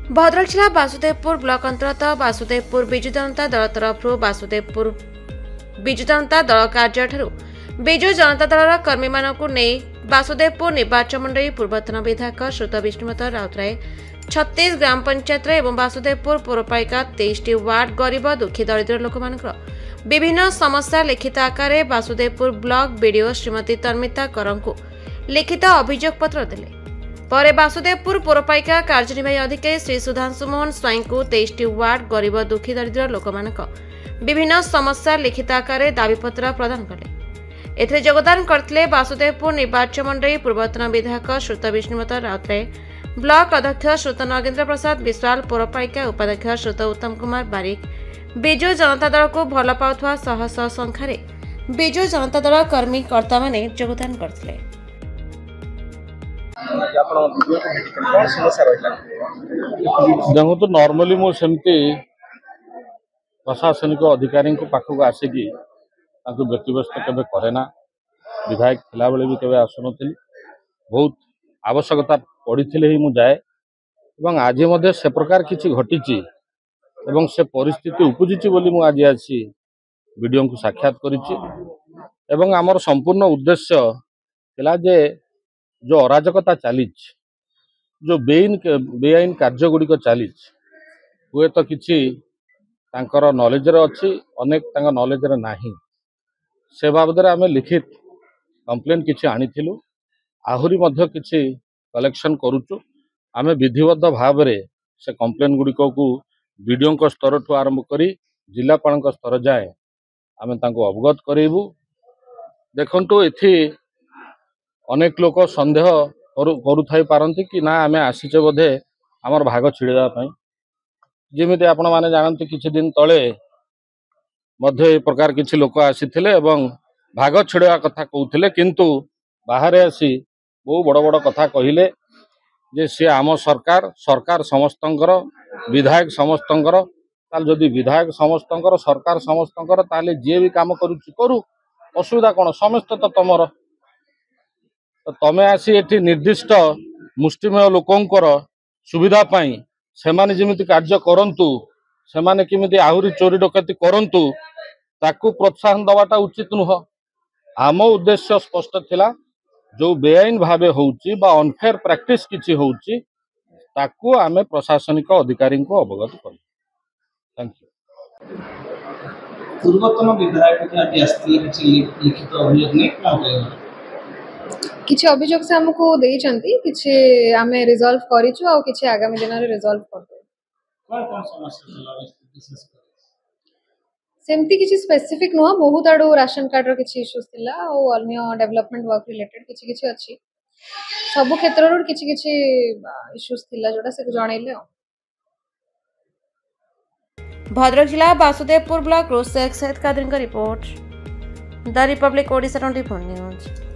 भद्रक जिला वासुदेवपुर ब्लॉक अंतर्गत वासुदेवपुर विजु जनता दल तरफ वासुदेवपुर विजु जनता दल कार्यालय विजु जनता दल कर्मी मानक नहीं वासुदेवपुर निर्वाचन मंडली पूर्वतन विधायक श्रुत विष्णुमत राउतराय 36 ग्राम पंचायत एवं वासुदेवपुर पौरपालिका 23 वार्ड गरीब दुखी दरिद्र लोक विभिन्न समस्या लिखित आकार वासुदेवपुर ब्लॉक बीडीओ श्रीमती तन्मिता करंकु लिखित अभियोग पत्र देले। पर वासुदेवपुर पौरपालिका कार्यनिर्वाही अधिकारी श्री सुधांशु मोहन स्वाई को 23 वार्ड गरीब दुखी दरिद्र लोक विभिन्न समस्या लिखित आकार दाबीपत्र प्रदान कले। एथे योगदान करथिले वासुदेवपुर निर्वाचन मंडली पूर्वतन विधायक श्रुत विष्णुमत राउतराय, ब्लॉक अध्यक्ष श्रुत नगेन्द्र प्रसाद विश्वाल, पौरपालिका उपाध्यक्ष श्रुत उत्तम कुमार बारिक, विजु जनता दल को भल पाउथवा शह शह संख्यार विजु जनता दल कर्मी कर्ता माने योगदान करथिले। देखो तो नॉर्मली मु सेमती प्रशासनिक अधिकारी पाखक आसिकी व्यक्तिगत केवे करेना, विधायक थिला बेले भी केवे आसुनथिली, बहुत आवश्यकता पड़ी ही मु जाए एवं आज मध्य से प्रकार किछि घटिछि एवं से परिस्थिति उपजिछि बोली मु आज आसी वीडियो को साक्षात करिछि एवं आमर संपूर्ण उद्देश्य थिला जे जो अराजकता चली जो बेआईन कार्य गुड़िक चली हुए तो किसी नॉलेज अच्छी अनेक नॉलेज नहीं से बाबद आम लिखित कंप्लेन किसी आनीलु आहरी किसी कलेक्शन करुचु आम विधिबद्ध भाव से कंप्लेन गुड़िक को वीडियो स्तर ठू आरंभ कर जिलापाल स्तर जाए आम अवगत करेबू। देखु ये अनेक लोक संदेह करुथाई पारती कि ना आम आसीचे बोधे आमर भाग छिड़ापी जमी आपण मैंने जानते किछि दिन तले मध्य ए प्रकार किछि लोक आसीथिले एवं भाग छिड़ा कथा कहते किंतु बाहर आसी बहु बड़ बड़ कथा कहले जे सी आम सरकार सरकार समस्तंकर विधायक समस्तंकर जदि विधायक समस्तंकर सरकार समस्तंकर ताले जे भी काम करुछि करू असुविधा कौन समस्त तो तमर तो तमे आसी एठी निर्दिष्ट मुष्टिमेय लोकंकर सुविधा पाई सेमाने जेमिति कार्य करंतु सेमाने किमिति आहुरी चोरी डकैती करंतु ताकू प्रोत्साहन दवाटा उचित नुह। आम उद्देश्य स्पष्ट थिला जो बेआईन भावे होउची बा अनफेयर प्रैक्टिस किछि होउची ताकू आमे प्रशासनिक अधिकारी को अवगत कर। Thank you. पूर्वतन विधायक के आदि आस्ती किछि लिखित अभियोग नै काबे किछि अभियोग से हमको देइचंती किछि आमे रिजॉल्व करिछु आ किछि आगामी दिन रे रिजॉल्व करबे। कोन समस्या चला विशेष कर सेमती किछि स्पेसिफिक नुह बहुत आडो राशन कार्ड रो किछि इश्यूज थिला ओ अन्य डेवलपमेंट वर्क रिलेटेड किछि किछि अछि सब क्षेत्र रो किछि किछि इश्यूज थिला जोटा से जणैले। भद्रक जिला वासुदेवपुर ब्लॉक रोसेक सहित कादरी का report the Republic Odisha 24 news.